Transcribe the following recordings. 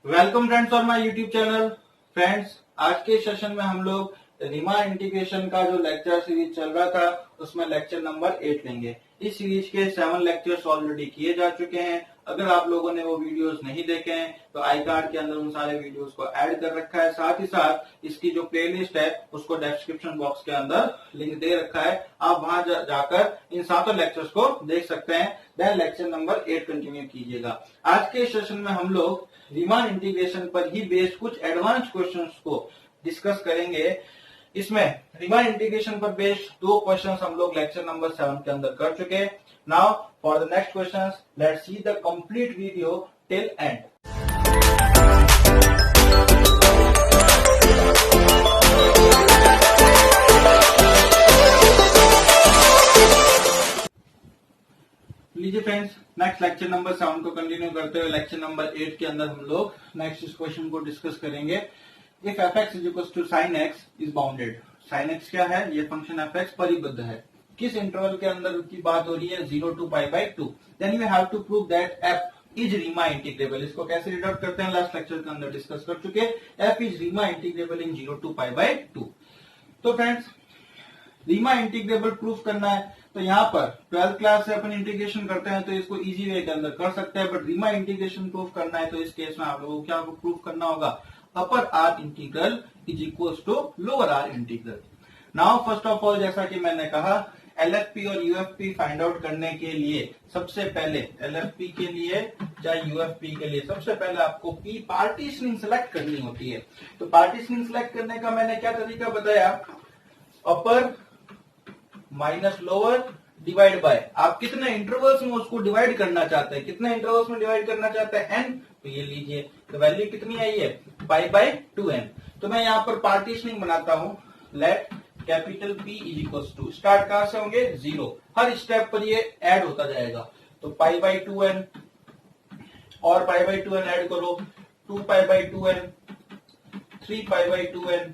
Welcome friends और my YouTube channel. Friends, आज के सेशन में हम लोग रीमान इंटीग्रेशन का जो लेक्चर सीरीज चल रहा था उसमें लेक्चर नंबर 8 लेंगे। इस सीरीज के 7 लेक्चर्स ऑलरेडी किए जा चुके हैं। अगर आप लोगों ने वो वीडियोस नहीं देखे हैं तो आई कार्ड के अंदर उन सारे वीडियोस को ऐड कर रखा है। साथ ही साथ इसकी जो प्लेलिस्ट है उसको डिस्क्रिप्शन बॉक्स के अंदर लिंक दे रखा है। आप वहां जाकर इन 7 लेक्चर्स को देख सकते हैं। देन लेक्चर नंबर 8 कंटिन्यू कीजिएगा। आज के सेशन में हम लोग रीमान इंटीग्रेशन पर ही बेस्ड कुछ एडवांस क्वेश्चंस को डिस्कस करेंगे। इसमें रीमान इंटीग्रेशन पर बेस्ड 2 क्वेश्चंस हम लोग लेक्चर नंबर 7 के अंदर कर चुके हैं। Now for the next questions let's see the complete video till and. लीजिए फ्रेंड्स, नेक्स्ट लेक्चर नंबर 7 को कंटिन्यू करते हुए लेक्चर नंबर 8 के अंदर हम लोग नेक्स्ट इस क्वेश्चन को डिस्कस करेंगे। If fx is equal to sin x is bounded. sin x क्या है? ये फंक्शन fx परिबद्ध है। किस इंटरवल के अंदर की बात हो रही है? 0 to π/2। Then you have to prove that f is Riemann integrable. इसको कैसे रिडक्ट करते हैं लास्ट लेक्चर के अंदर डिस्कस कर चुके। f is Riemann integrable in 0 to π/2। तो फ्रेंड्स, रीमान इंटीग्रेबल प्रूफ करना है तो यहाँ पर 12th क्लास से अपन इंटीग्रेशन करते हैं तो इसको इजी वे के अंदर कर सकते हैं। बट रीमान इंटीग्रेशन प्रूफ करना है तो इस केस में आप लोगों को क्या प्रूफ करना होगा? Upper R integral is equal to lower R integral. Now first of all, जैसा कि मैंने कहा, एलएफपी और यूएफपी फाइंड आउट करने के लिए सबसे पहले एलएफपी के लिए चाहे यूएफपी के लिए सबसे पहले आपको पी पार्टीशनिंग सेलेक्ट करनी होती है। तो पार्टीशनिंग सेलेक्ट करने का मैंने क्या तरीका बताया? अपर माइनस लोअर डिवाइड बाय, आप कितने इंटरवल्स में उसको डिवाइड करना चाहते हैं, कितने इंटरवल्स में डिवाइड करना चाहते हैं? n। तो ये लीजिए, तो वैल्यू कितनी आई है? π/2n। तो मैं यहाँ पर पार्टीशनिंग बनाता हूं। Let capital P is equal to, start कहां से होंगे? 0। हर स्टेप पर ये ऐड होता जाएगा। तो π/2n और π/2n ऐड करो, 2π/2n, 3π/2n,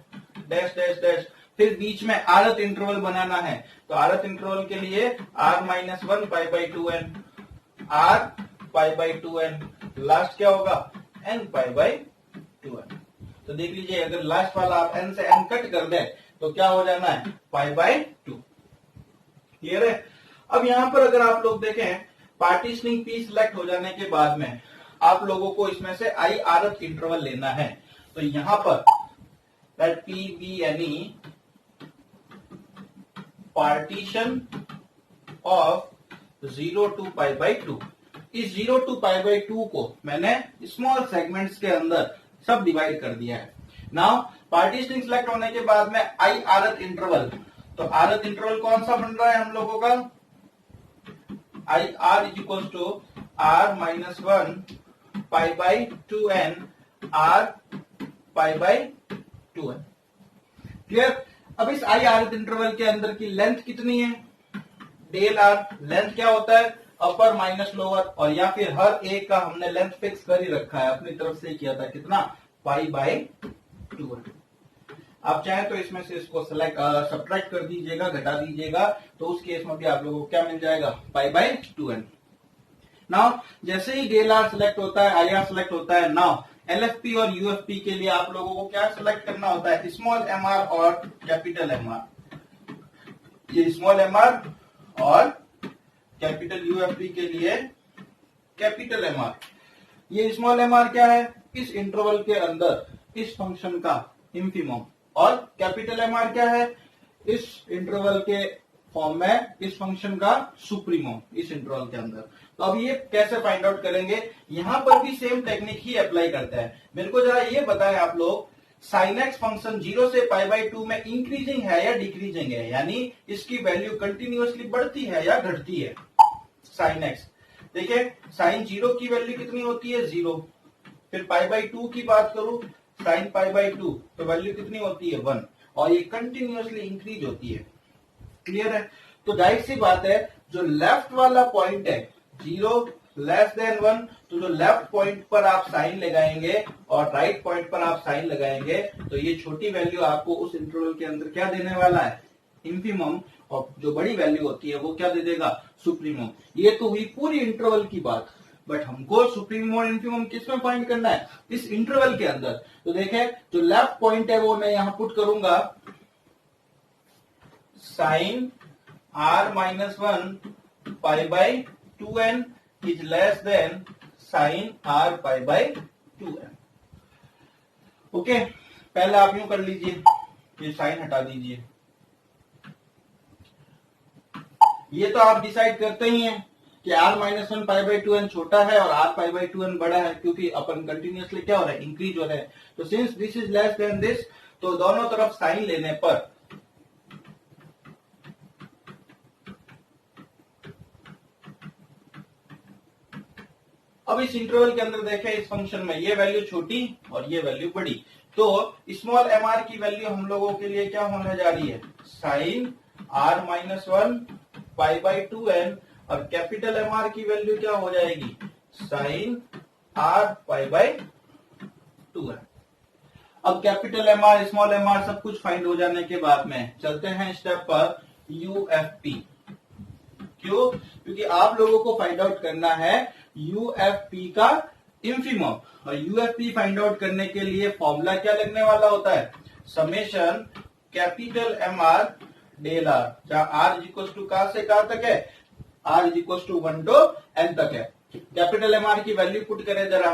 dash dash dash. फिर बीच में आरत इंटरवल बनाना है। तो आरत इंटरवल के लिए r-1 π/2n, r π/2n, last क्या होगा? n π/2n। तो देख लीजिए, अगर लास्ट वाला आप n से n कट कर दें तो क्या हो जाना है? π/2। क्लियर है? अब यहां पर अगर आप लोग देखें, पार्टीशनिंग P सिलेक्ट हो जाने के बाद में आप लोगों को इसमें से I आरत इंटरवल लेना है। तो यहां पर that P be any partition of 0 to π/2। इस 0 to π/2 को मैंने स्मॉल सेगमेंट्स के अंदर सब डिवाइड कर दिया है। नाउ पार्टीशनिंग सिलेक्ट होने के बाद में आई आरत इंटरवल, तो आरत इंटरवल कौन सा बन रहा है हम लोगों का? I R is equal to r-1 π/2n, r π/2n। Clear? अब इस आई आरत इंटरवल के अंदर की लेंथ कितनी है? Del are. लेंथ क्या होता है? अपर माइनस लोअर, और या फिर हर एक का हमने लेंथ फिक्स कर ही रखा है, अपनी तरफ से किया था। कितना? π/2। आप चाहें तो इसमें से इसको सब्ट्रैक्ट कर दीजिएगा, घटा दीजिएगा, तो उस केस में भी आप लोगों को क्या मिल जाएगा? π/2n। नाउ जैसे ही डेल आर सिलेक्ट होता है, आई आर सिलेक्ट होता है, नाउ एलएफपी और यूएफपी के लिए आप लोगों को क्या सिलेक्ट करना होता है? स्मॉल एम आर और कैपिटल एम आर। ये स्मॉल एम आर और कैपिटल यूएफपी के लिए कैपिटल एम आर। ये स्मॉल एम आर क्या है? इस इंटरवल के अंदर इस फंक्शन का इंफिमम, और कैपिटल एम आर क्या है? इस इंटरवल के फॉर्म में इस फंक्शन का सुप्रीमम इस इंटरवल के अंदर। तो अब ये कैसे फाइंड आउट करेंगे? यहां पर भी सेम टेक्निक ही अप्लाई करते हैं। मेरे को जरा ये बताएं आप लोग, sin x फंक्शन 0 से π/2 में इंक्रीजिंग है या डिक्रीजिंग है? यानी इसकी वैल्यू कंटिन्यूअसली बढ़ती है या घटती है? sin x देखिए, sin 0 की वैल्यू कितनी होती है? 0। फिर π/2 की बात करूं, sin π/2 तो वैल्यू कितनी होती है? 1, और ये कंटिन्यूअसली इंक्रीज होती है। क्लियर है? तो जाहिर सी बात है, जो लेफ्ट वाला पॉइंट है 0 लेस देन 1, तो जो लेफ्ट पॉइंट पर आप साइन लगाएंगे और राइट पॉइंट पर आप साइन लगाएंगे, तो ये छोटी वैल्यू आपको उस इंटरवल के अंदर क्या देने वाला है? इंफिमम। और जो बड़ी वैल्यू होती है वो क्या दे देगा? सुप्रीमम। ये तो हुई पूरी इंटरवल की बात। बट हमको सुप्रीम और इन्फीमम किसमें फाइंड करना है, इस इंटरवल के अंदर। तो देखें जो लेफ्ट पॉइंट है वो मैं यहां पुट करूंगा sine r minus 1 pi by 2n is less than sine r pi by 2n। Okay, पहले आप यूं कर लीजिए, ये साइन हटा दीजिए। ये तो आप डिसाइड करते ही हैं कि r minus 1 pi by 2n छोटा है और r पाई बाई 2n बड़ा है, क्योंकि अपन कंटिन्यूअसली क्या हो रहा है, इंक्रीज हो रहा है। तो since this is less then this, तो दोनों तरफ साइन लेने पर अब इस इंटरवल के अंदर देखें, इस फंक्शन में ये वैल्यू छोटी और ये वैल्यू बड़ी, तो स्मॉल एम आर की वैल्यू हम लोगों के लिए क्या होने जा रही है, sine r minus 1 pi by 2n, और कैपिटल एम आर की वैल्यू क्या हो जाएगी, sine r pi by 2n। अब capital M R small M R सब कुछ फाइंड हो जाने के बाद में चलते हैं स्टेप पर यूएफपी। क्यों, क्योंकि आप लोगों को फाइंड आउट करना है यूएफपी का इंफीमम, और यूएफपी फाइंड आउट करने के लिए फॉर्मूला क्या लगने वाला होता है, summation capital M R del R, जहां आर इज इक्वल टू कहां से कहां तक है, R is equal to 1 to n तक है। कैपिटल एम आर की वैल्यू पुट करें जरा,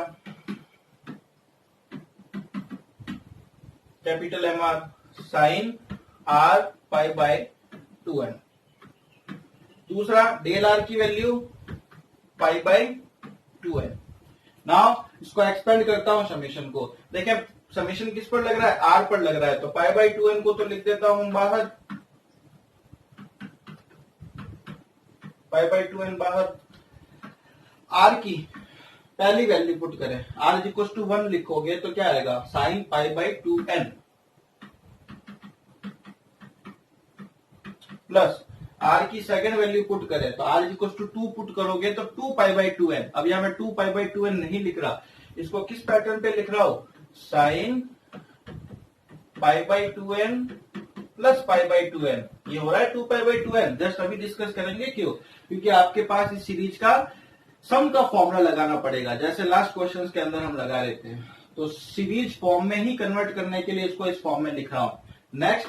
capital M R sine r pi by 2n। दूसरा डेल आर की value pi by 2n। Now इसको एक्सपेंड करता हूं समेशन को, देखें समेशन किस पर लग रहा है, r पर लग रहा है, तो पाई बाई 2n को तो लिख देता हूं बाहर, पाई बाई 2n बाहर। r की पहली वैल्यू पुट करें, r इज इक्वल टू 1 लिखोगे तो क्या आएगा, sine pi by 2n plus r की सेकेंड वैल्यू पुट करें तो r is equal to 2 put करोगे तो 2 पाई बाई 2n। अब यहां मैं 2 पाई बाई 2n नहीं लिख रहा, इसको किस पैटर्न पे लिख रहा हूं, sign pi by 2n plus pi by 2n। ये हो रहा है 2 पाई बाई 2n। जस्ट अभी डिस्कस करेंगे क्यों, क्योंकि आपके पास इस सीरीज का सम का फॉर्मूला लगाना पड़ेगा, जैसे लास्ट क्वेश्चंस के अंदर हम लगा रहे थे। तो सीरीज फॉर्म में ही कन्वर्ट करने के लिए इसको इस फॉर्म में लिख रहा हूं। नेक्स्ट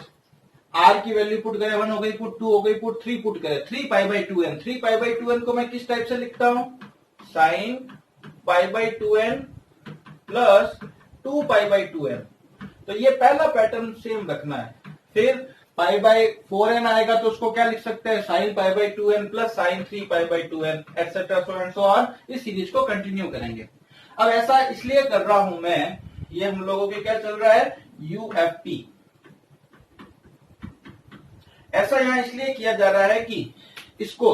r की वैल्यू पुट करें, 1 हो गई पुट, 2 हो गई पुट, 3 पुट करें, 3 पाई by 2n। 3 pi by 2n को मैं किस टाइप से लिखता हूं, sign pi by 2n plus 2 pi by 2n। तो ये पहला पैटर्न सेम रखना है। फिर पाई बाई 4n आएगा तो उसको क्या लिख सकते हैं, sign pi by 2n plus sign 3 pi by 2n et cetera so and so on. इस सीरीज को कंटिन्यू करेंगे। अब ऐसा इसलिए कर रहा हूं मैं, ये हम लोगों के क्या चल रहा है, यूएफपी। ऐसा यहां इसलिए किया जा रहा है कि इसको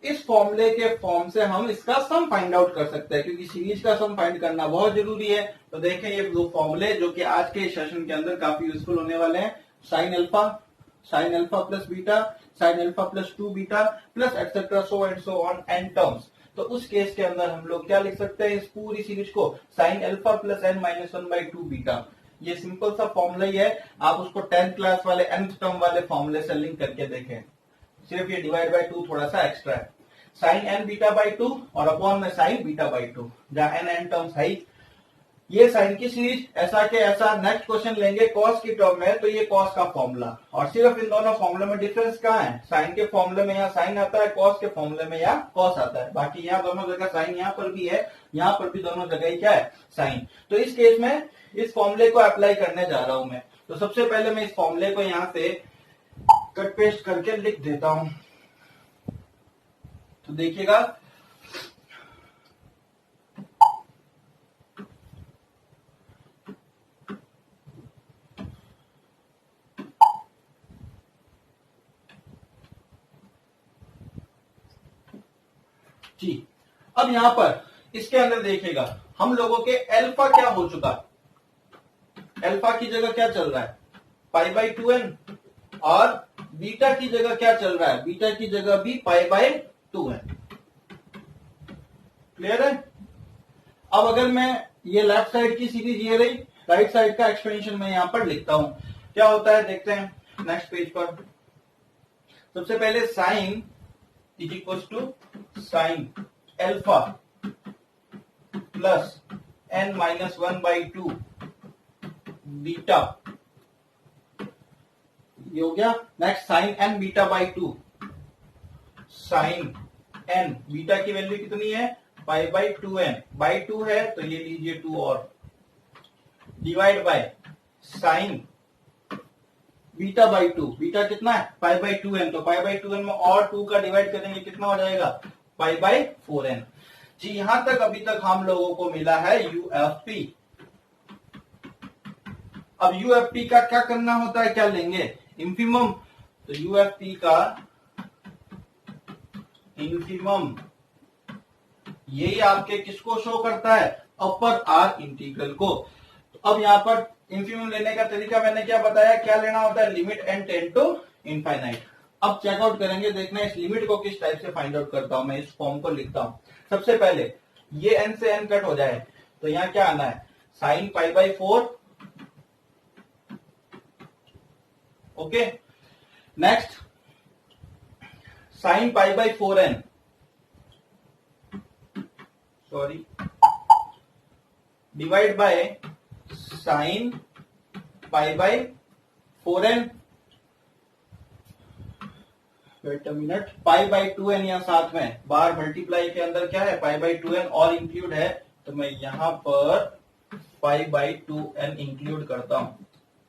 इस फॉर्मूले के फॉर्म से हम इसका सम फाइंड आउट कर सकते हैं, क्योंकि सीरीज का सम फाइंड करना बहुत जरूरी है। तो देखें ये दो फॉर्मूले जो कि आज के सेशन के अंदर काफी यूजफुल होने वाले हैं, sign alpha plus beta, sign alpha plus 2 beta plus etcetera so and so on an terms. तो उस केस के अंदर हम लोग क्या लिख सकते हैं, इस पूरी सीरीज को sign alpha plus n minus 1 by 2 beta. ये सिंपल सा फॉर्मूला ही है, आप उसको 10th क्लास वाले nth टर्म वाले फॉर्मूले से लिंक करके देखें। सिर्फ ये डिवाइड बाई 2 थोड़ा सा एक्स्ट्रा है, साइन n बीटा बाई 2 और अपॉन में साइन बीटा बाई 2, जहां n टर्म्स है। ये साइन की सीरीज ऐसा के ऐसा। नेक्स्ट क्वेश्चन लेंगे कॉस की टर्म में, तो ये कॉस का फॉर्मूला, और सिर्फ इन दोनों फॉर्मूले में डिफरेंस कहाँ है, साइन के फॉर्मूले में यहाँ साइन आता है, कॉस के फॉर्मूले में यहाँ कॉस आता है। बाकी यहाँ दोनों जगह साइन यहाँ पर भी है, यहाँ पर भी दोनों जगह ही क्या है, साइन। तो इस केस में इस फॉर्मूले को अप्लाई करने जा रहा हूं मैं। तो सबसे पहले मैं इस फॉर्मूले को यहां से कट पेस्ट करके लिख देता हूं। तो देखिएगा, जी अब यहां पर इसके अंदर देखिएगा, हम लोगों के अल्फा क्या हो चुका, अल्फा की जगह क्या चल रहा है, पाई बाई 2n, और बीटा की जगह क्या चल रहा है, बीटा की जगह भी पाई बाई 2n। क्लियर है। अब अगर मैं ये लेफ्ट साइड की सीरीज ये रही, राइट साइड का एक्सपेंशन मैं यहां पर लिखता हूं, क्या होता है देखते हैं नेक्स्ट पेज पर। सबसे पहले sine is equal to sine alpha plus n minus 1/2 beta, ये हो गया। Next sine n beta by 2, sine n beta की वैल्यू कितनी है पाई बाई 2n, बाई 2 है तो ये लीजिए 2 और, divide by sign beta by 2, beta कितना है पाई बाई 2n, तो पाई बाई 2n में और 2 का डिवाइड करेंगे कितना हो जाएगा पाई बाई 4n। जी यहां तक अभी तक हम लोगों को मिला है यूएफपी। अब यूएफपी का क्या करना होता है, क्या लेंगे इंफिमम, तो यूएफपी का इंफिमम यही आपके किसको शो करता है, अपर आर इंटीग्रल को। तो अब यहां पर इंफिमम लेने का तरीका मैंने क्या बताया, क्या लेना होता है, limit n tend to infinite. अब चेकआउट करेंगे, देखना इस लिमिट को किस टाइप से फाइंड आउट करता हूं। मैं इस फॉर्म को लिखता हूं। सबसे पहले ये n से n कट हो जाए तो यहां क्या आना है, sine pi by 4, okay. Next sine pi by 4n, sorry, divide by sine pi by 4n, wait a minute, pi by 2n यहां साथ में, बाहर मल्टीप्लाई के अंदर क्या है पाई बाई 2n और इंक्लूड है, तो मैं यहां पर पाई बाई 2n इंक्लूड करता हूं।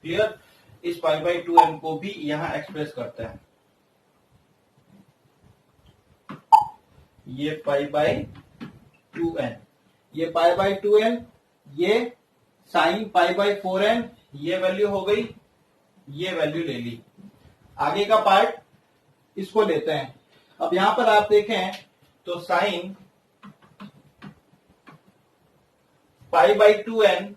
क्लियर, इस पाई बाई 2n को भी यहां एक्सप्रेस करते हैं, ये पाई बाई 2n, ये पाई बाई 2n, ये साइन पाई बाई 4n, ये वैल्यू हो गई, ये वैल्यू ले ली। आगे का पार्ट इसको लेते हैं। अब यहां पर आप देखें तो sign pi by 2n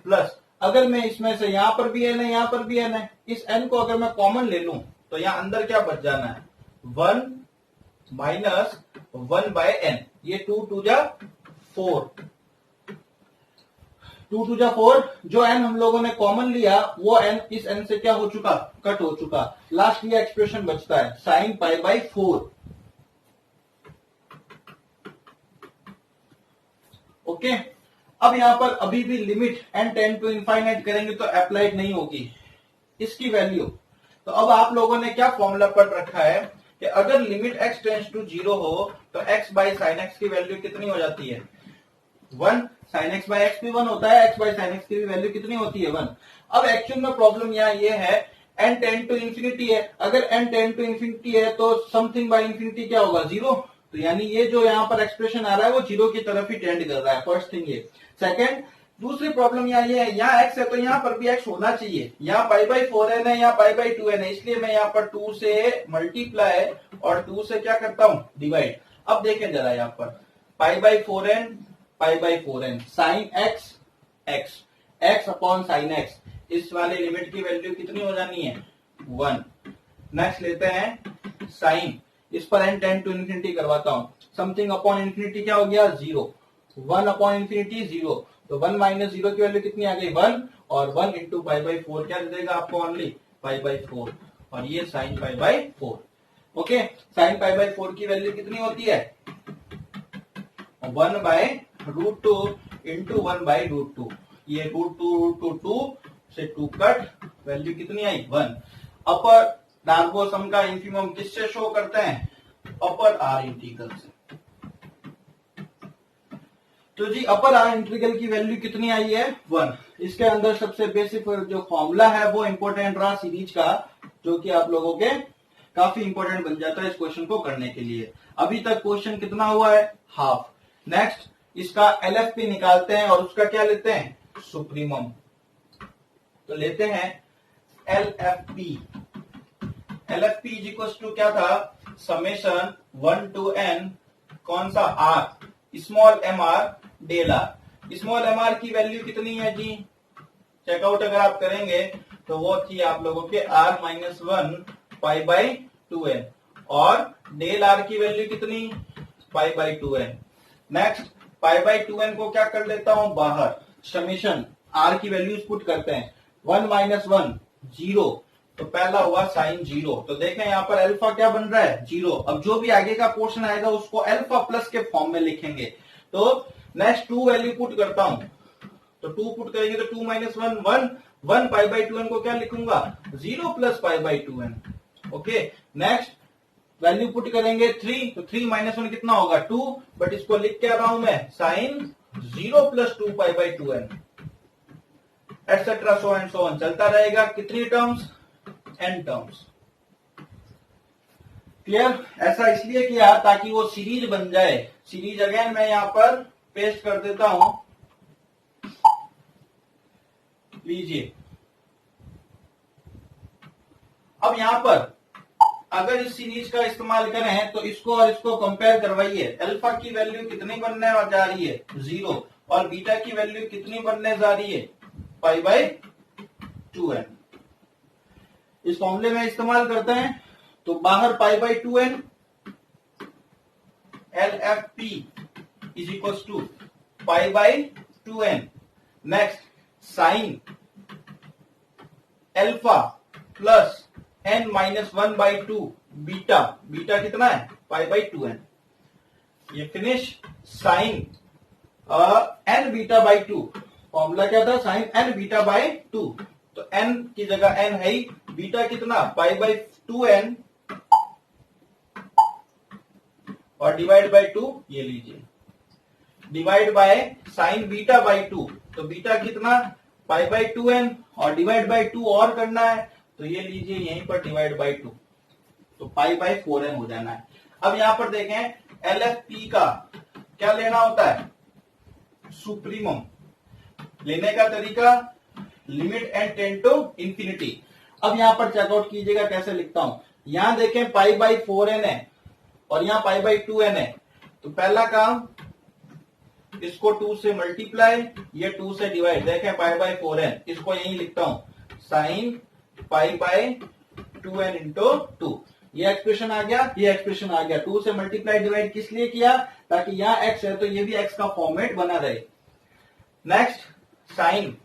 plus, अगर मैं इसमें से यहां पर भी n है यहां पर भी n है, इस n को अगर मैं कॉमन ले लूं तो यहां अंदर क्या बच जाना है, 1 माइनस 1 बाय n, ये 2 टू जा 4, 2 टू जा 4, जो n हम लोगों ने कॉमन लिया वो n इस n से क्या हो चुका, कट हो चुका। लास्ट ये एक्सप्रेशन बचता है साइन पाई बाई 4, ओके। अब यहां पर अभी भी limit n tend to infinite करेंगे तो अप्लाइड नहीं होगी इसकी वैल्यू। तो अब आप लोगों ने क्या फॉर्मूला पढ़ रखा है कि अगर लिमिट x टेंड्स टू 0 हो तो x बाई साइन x की वैल्यू कितनी हो जाती है, 1, साइन x बाई x भी 1 होता है, x बाई साइन x की भी वैल्यू कितनी होती है, 1। अब एक्चुअल में प्रॉब्लम यहाँ ये है n टेंड टू इंफिनिटी है, अगर n टेंड टू इंफिनिटी है तो समथिंग बाई इंफिनिटी क्या होगा, 0, तो यानी ये जो यहाँ पर एक्सप्रेशन आ रहा है वो 0 की तरफ ही टेंड कर रहा है, फर्स्ट थिंग ये। सेकंड, दूसरी प्रॉब्लम यहाँ ये है, यहाँ x है तो यहाँ पर भी x होना चाहिए, यहाँ पाई बाई 4n है, यहाँ पाई बाई 2n है, इसलिए मैं यहाँ पर 2 से मल्टीप्लाई और 2 से क्या करता हूँ, डिवाइड। अब देखें जरा यहाँ पर pi by 4n, pi by 4n, sine x, x, x upon sine x, इस वाले लिमिट की वैल्यू कितनी हो जानी है, 1। नेक्स्ट लेते हैं साइन, इस पर n टेंड टू इन्फिनिटी करवाता हूं, समथिंग अपॉन इन्फिनिटी क्या हो गया, 0, 1 अपॉन इन्फिनिटी 0, तो 1 माइनस 0 की वैल्यू कितनी आ गई, 1, और 1 इंटू पाई बाई 4 क्या दे देगा आपको, ओनली पाई बाई 4, और ये sine pi by 4, okay. Sine pi by 4 की वैल्यू कितनी होती है, 1 by root 2 into 1 by root 2, ये रूट 2 से 2 कट, वैल्यू कितनी आई, 1। अपर डार्गो सम का इंफिमम किससे शो करते हैं, अपर आर इंटीग्रल से। तो जी अपर आर इंटीग्रल की वैल्यू कितनी आई है, 1। इसके अंदर सबसे बेसिक जो फॉर्मूला है वो इंपॉर्टेंट रहा सीरीज का, जो कि आप लोगों के काफी इंपॉर्टेंट बन जाता है इस क्वेश्चन को करने के लिए। अभी तक क्वेश्चन कितना हुआ है, हाफ। नेक्स्ट इसका एलएफपी निकालते हैं और उसका क्या लेते हैं, सुप्रीमम। तो लेते हैं LFP, LFP is equal to क्या था, समेशन 1 टू n, कौन सा, R, small M R del R. Small M R की वैल्यू कितनी है जी, चेकआउट अगर आप करेंगे तो वो थी आप लोगों के r minus 1 pi by 2n, और डेल आर की वैल्यू कितनी, पाई by 2n। Next pi by 2n को क्या कर लेता हूं बाहर, समेशन r की वैल्यूज पुट करते हैं, 1 माइनस 1 0, तो पहला हुआ साइन 0। तो देखें यहाँ पर अल्फा क्या बन रहा है 0। अब जो भी आगे का पोर्शन आएगा उसको अल्फा प्लस के फॉर्म में लिखेंगे। तो नेक्स्ट 2 वैल्यू पुट करता हूं, तो 2 पुट करेंगे तो 2 माइनस 1 1 1 पाई बाई 2n को क्या लिखूंगा 0 plus pi by 2n। Okay, next value put करेंगे 3, तो 3 माइनस 1 कितना होगा 2, बट इसको लिख के आ रहा हूं मैं sine 0 plus 2 pi by 2n et cetera so and so on चलता रहेगा। कितनी टर्म्स n टर्म्स। क्लियर। ऐसा इसलिए किया ताकि वो सीरीज बन जाए। सीरीज अगेन मैं यहां पर पेस्ट कर देता हूं, लीजिए। अब यहां पर अगर इस सीरीज का इस्तेमाल करें तो इसको और इसको कंपेयर करवाइए। अल्फा की वैल्यू कितनी बनने जा रही है 0 और बीटा की वैल्यू कितनी बनने जा रही है पाई बाई 2n। इस फॉर्मूले में इस्तेमाल करते हैं तो बाहर pi by 2n LFP is equal to pi by 2n। Next sine alpha plus n minus 1 by 2 beta, beta कितना है पाई बाई 2n। ये finish sine n beta by 2। Formula क्या था साइन n बीटा बाई 2। तो n की जगह n है ही, beta कितना पाई बाई 2n और डिवाइड बाई 2 ये लीजिए, divide by sign beta by 2। तो बीटा कितना पाई बाई 2n और डिवाइड बाई 2 और करना है तो ये लीजिए यहीं पर डिवाइड बाई 2, तो पाई बाई 4n हो जाना है। अब यहां पर देखें LFP का क्या लेना होता है सुप्रीमम। लेने का तरीका limit N tend to infinity. अब यहां पर चेकआउट कीजिएगा कैसे लिखता हूं। यहां देखें पाई बाई 4n है और यहां पाई बाई 2n है। तो पहला काम इसको 2 से मल्टीप्लाई, ये 2 से डिवाइड। देखें पाई बाई 4n, इसको यही लिखता हूं sign pi by 2n into 2। ये एक्सप्रेशन आ गया, ये एक्सप्रेशन आ गया। 2 से मल्टीप्लाई डिवाइड किस लिए किया ताकि यहां x है तो ये भी x का फॉर्मेट बना रहे। नेक्स्ट साइन,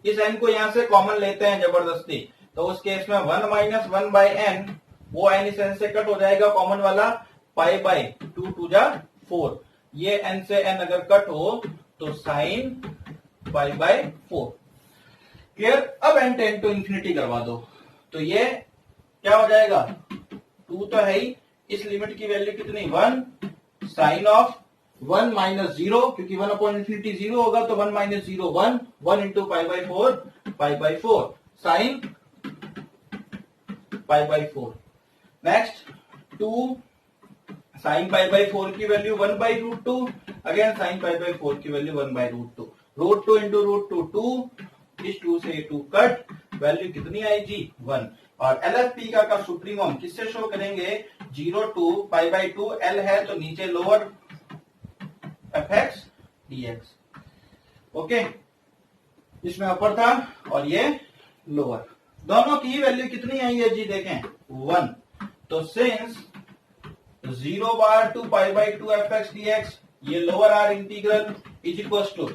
इस n को यहां से कॉमन लेते हैं जबरदस्ती, तो उस केस में 1 माइनस 1 बाई n, वो n इस n से कट हो जाएगा कॉमन वाला, पाई बाई 2 2 जा 4। ये n से n अगर कट हो तो साइन पाई बाई 4। क्लियर। अब n टेंड टू इंफिनिटी करवा दो तो ये क्या हो जाएगा 2 तो है ही, इस लिमिट की वैल्यू कितनी 1 साइन ऑफ 1 माइनस 0, क्योंकि 1 अपॉन इंफिनिटी 0 होगा तो 1 minus 0 1 1 into pi by 4 pi by 4 sine pi by 4। Next 2 sine pi by 4 की value 1 by root 2, again sine pi by 4 की value 1 by root 2, root 2 into root 2 2, इस 2 से 2 cut, value कितनी आएगी 1। और LFP का सुप्रीमम किससे शो करेंगे 0 टू पाई बाई 2, L है तो नीचे लोअर fx dx। ओके, इसमें अपर था और ये लोअर, दोनों की वैल्यू कितनी आई है जी देखें 1। तो since 0 bar to pi by 2 fx dx, ये lower R integral is equal to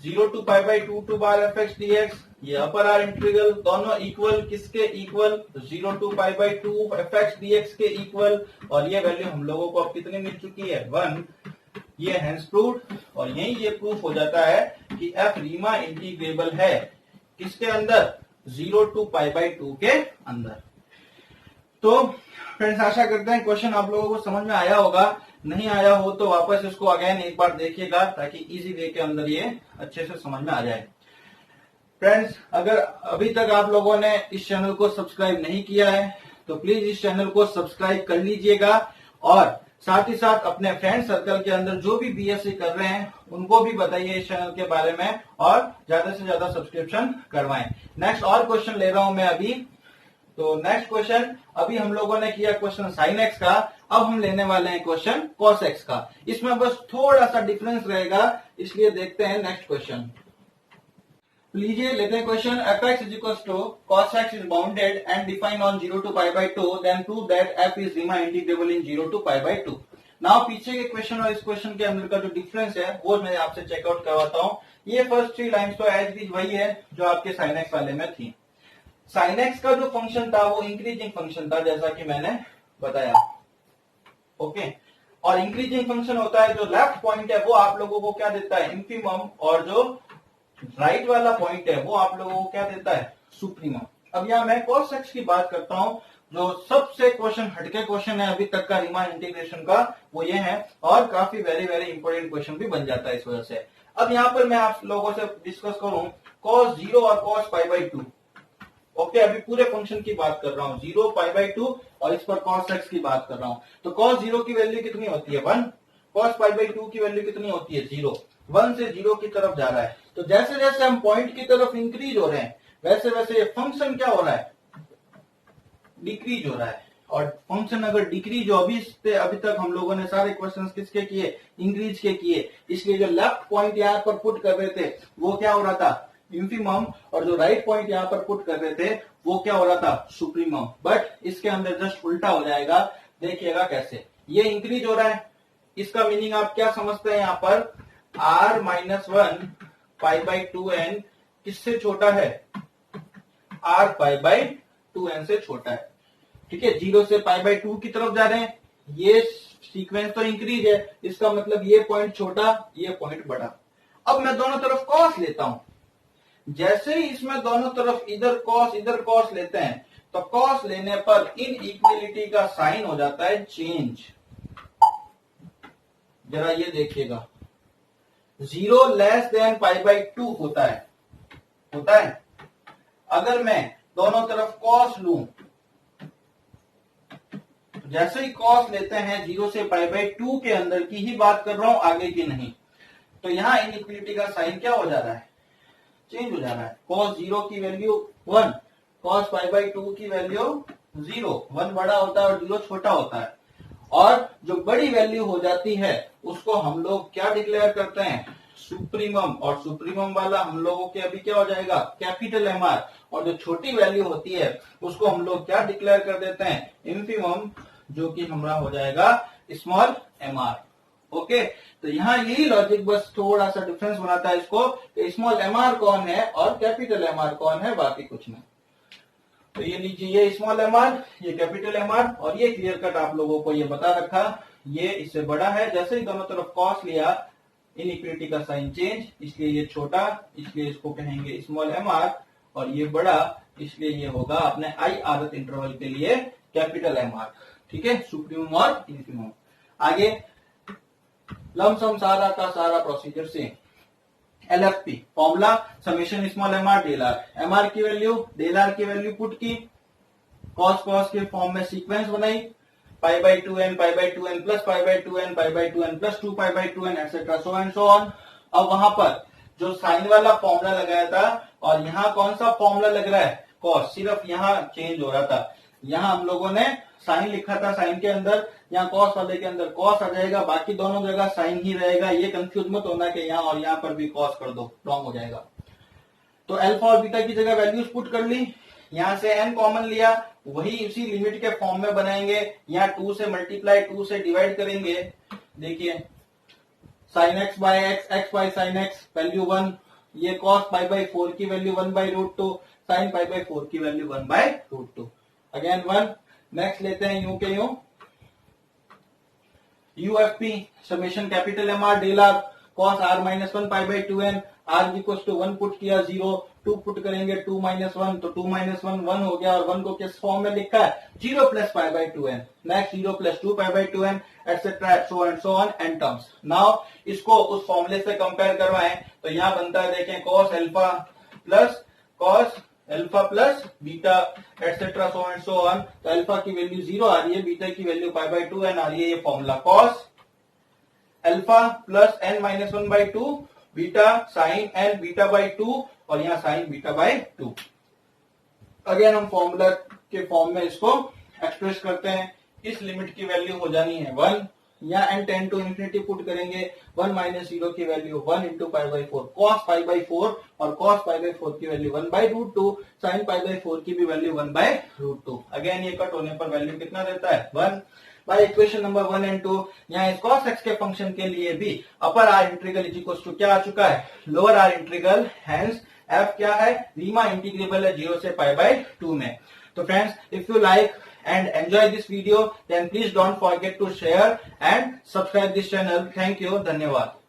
0 to pi by 2 to bar fx dx, ये अपर आर इंटीग्रल, दोनों इक्वल किसके equal 0 to pi by 2 fx dx के equal. और ये value हम लोगों को अब कितनी मिल चुकी है 1। ये हेंस प्रूव्ड, और यही ये प्रूफ हो जाता है कि f रीमा इंटीग्रेबल है किसके अंदर 0 टू पाई बाई 2 के अंदर। तो फ्रेंड्स आशा करते हैं क्वेश्चन आप लोगों को समझ में आया होगा। नहीं आया हो तो वापस इसको अगेन एक बार देखिएगा ताकि इजी वे के अंदर ये अच्छे से समझ में आ जाए। फ्रेंड्स अगर अभी तक आप लोगों ने इस चैनल को सब्सक्राइब नहीं किया है तो प्लीज इस चैनल को सब्सक्राइब कर लीजिएगा, और साथ ही साथ अपने फ्रेंड सर्कल के अंदर जो भी बीएससी कर रहे हैं उनको भी बताइए इस चैनल के बारे में और ज्यादा से ज्यादा सब्सक्रिप्शन करवाएं। नेक्स्ट और क्वेश्चन ले रहा हूं मैं अभी। तो नेक्स्ट क्वेश्चन, अभी हम लोगों ने किया क्वेश्चन साइन एक्स का, अब हम लेने वाले हैं क्वेश्चन कॉस एक्स का। इसमें बस थोड़ा सा डिफरेंस रहेगा, इसलिए देखते हैं नेक्स्ट क्वेश्चन। लीजिए लेते हैं question. fx is equals to cos x is bounded and defined on 0 to pi by 2, then prove that f is Riemann integrable in 0 to pi by 2। Now पीछे के क्वेश्चन और इस क्वेश्चन के अंदर का जो डिफरेंस है वो मैं आपसे चेकआउट करवाता हूं। ये फर्स्ट 3 लाइंस तो एज भी वही है जो आपके साइन एक्स वाले में थी। साइन एक्स का जो फंक्शन था वो इंक्रीजिंग फंक्शन था, जैसा कि मैंने बताया। ओके, और इंक्रीजिंग फंक्शन होता है, जो लेफ्ट पॉइंट है वो आप लोगों को क्या देता है, इंफिमम, और जो राइट वाला पॉइंट है वो आप लोगों को क्या देता है, सुप्रीमम। अब यहां मैं cos x की बात करता हूं, जो सबसे क्वेश्चन हटके क्वेश्चन है अभी तक का रीमान इंटीग्रेशन का, वो ये है, और काफी वेरी वेरी इंपॉर्टेंट क्वेश्चन भी बन जाता है इस वजह से। अब यहां पर मैं आप लोगों से डिस्कस करूं cos 0 और cos पाई बाई 2। ओके, अभी पूरे फंक्शन की बात कर रहा हूं, 0 पाई बाई 2, और इस पर cos x की बात कर रहा हूं। तो cos 0 की वैल्यू कितनी होती है, 1। cos पाई बाई 2 की वैल्यू कितनी होती है, 0। 1 से 0 की तरफ जा रहा है। तो जैसे जैसे हम पॉइंट की तरफ इंक्रीज हो रहे हैं, वैसे वैसे ये फंक्शन क्या हो रहा है, डिक्रीज हो रहा है। और फंक्शन अगर डिक्रीज हो, अभी तक हम लोगों ने सारे क्वेश्चंस किसके किए, इंक्रीज के किए, इसलिए जो लेफ्ट पॉइंट यहाँ पर पुट कर रहे थे वो क्या हो रहा था, इंफिमम, और जो राइट पॉइंट यहाँ पर पुट कर रहे थे वो क्या हो रहा था, सुप्रीमम। बट इसके अंदर जस्ट उल्टा हो जाएगा, देखिएगा कैसे। ये इंक्रीज हो रहा है, इसका मीनिंग आप क्या समझते हैं, यहाँ पर r minus 1 pi by 2n किससे छोटा है, r पाई बाई 2n से छोटा है। ठीक है, 0 से पाई बाई 2 की तरफ जा रहे हैं, ये सीक्वेंस तो इंक्रीज है, इसका मतलब ये पॉइंट छोटा, ये पॉइंट बड़ा। अब मैं दोनों तरफ कॉस लेता हूं, जैसे ही इसमें दोनों तरफ इधर कॉस लेते हैं, तो कॉस लेने पर इन इक्वलिटी का साइन हो जाता है चेंज। जरा ये देखिएगा, 0 लेस देन पाई बाई 2 होता है। अगर मैं दोनों तरफ कॉस लूं, जैसे ही कॉस लेते हैं 0 से पाई बाई 2 के अंदर की ही बात कर रहा हूं, आगे की नहीं, तो यहां इनइक्वलिटी का साइन क्या हो जा रहा है, चेंज हो जा रहा है। cos 0 की वैल्यू 1, cos पाई बाई 2 की वैल्यू 0। 1 बड़ा होता है और 0 छोटा होता है, और जो बड़ी वैल्यू हो जाती है उसको हम लोग क्या डिक्लेयर करते हैं, सुप्रीमम, और सुप्रीमम वाला हम लोगों के अभी क्या हो जाएगा, कैपिटल MR, और जो छोटी वैल्यू होती है उसको हम लोग क्या डिक्लेयर कर देते हैं, इंफिमम, जो कि हमारा हो जाएगा स्मॉल MR। ओके, तो यहाँ यही लॉजिक, बस थोड़ा सा डिफरेंस बनाता है इसको, स्मॉल MR कौन है और कैपिटल MR कौन है, बाकी कुछ नहीं। तो ये लीजिए, ये स्मॉल MR, ये कैपिटल MR, और ये क्लियर कट आप लोगों को ये बता रखा, ये इससे बड़ा है। जैसे ही दोनों तरफ कॉस लिया, इनइक्वलिटी का साइन चेंज, इसलिए ये छोटा, इसलिए इसको कहेंगे स्मॉल MR, और ये बड़ा, इसलिए ये होगा अपने आई आरत इंटरवल के लिए कैपिटल MR। ठीक है, सुप्रीमम और इन्फिमम। आगे लमसम सारा का सारा प्रोसीजर से LFP formula, summation small MR del R, MR की वैल्यू डेल R की वैल्यू पुट की, कॉस के फॉर्म में सीक्वेंस बनाई, pi by 2n plus pi by 2n plus 2 pi by 2n et cetera so and so on. अब वहां पर जो साइन वाला फॉर्मूला लगाया था, और यहाँ कौन सा फॉर्मूला लग रहा है, कॉस, सिर्फ यहाँ चेंज हो रहा था। यहाँ हम लोगों ने साइन लिखा था, साइन के अंदर, यहाँ कॉस वाले के अंदर कॉस आ जाएगा, बाकी दोनों जगह साइन ही रहेगा। ये कंफ्यूज मत होना कि यहाँ और यहाँ पर भी कॉस कर दो, रॉन्ग हो जाएगा। तो अल्फा और बीटा की जगह वैल्यूज पुट कर ली, यहाँ से n कॉमन लिया, वही उसी लिमिट के फॉर्म में बनाएंगे, यहाँ 2 से मल्टीप्लाई 2 से डिवाइड करेंगे। देखिए, sine x by x by sine x value 1, ये कॉस पाई बाई 4 की value 1 by root 2, sine pi by 4 की value 1 by root 2, again 1। Next लेते हैं यूं के यूं, UFP summation capital MR del R cos R minus 1 pi by 2n, R equal to 1 put किया, 0 2 put करेंगे, 2 minus 1, तो 2 माइनस 1 1 हो गया, और 1 को किस फॉर्म में लिखा है, 0 plus pi by 2n। Next 0 plus 2 pi by 2n et cetera so and on and terms. Now इसको उस फॉर्मूले से कंपेयर करवाएं, तो यहाँ बनता है, देखें, cos alpha plus beta etcetera so and so on. तो अल्फा की वैल्यू 0 आ रही है, बीटा की वैल्यू पाई बाई 2n आ रही है। ये formula cos alpha plus n minus 1 by 2 beta sine n beta by 2, और यहाँ साइन बीटा बाई 2। अगेन हम फॉर्मूला के फॉर्म में इसको एक्सप्रेस करते हैं। इस लिमिट की वैल्यू हो जानी है 1, या n tend to infinity put करेंगे, 1 माइनस 0 की value 1 into pi by 4 cos pi by 4, और कॉस पाई बाई 4 की value 1 by root 2, sine pi by 4 की भी वैल्यू 1 बाई रूट 2। अगेन ये कट होने पर वैल्यू कितना देता है, 1। बाय इक्वेशन नंबर 1 एंड 2, यहाँ इस cos x के फंक्शन के लिए भी upper R integral is equal to क्या आ चुका है, lower R integral, hence F क्या है, रीमा इंटीग्रेबल है 0 से π/2 में। तो friends, if you like and enjoy this video, then please don't forget to share and subscribe this channel. Thank you. धन्यवाद।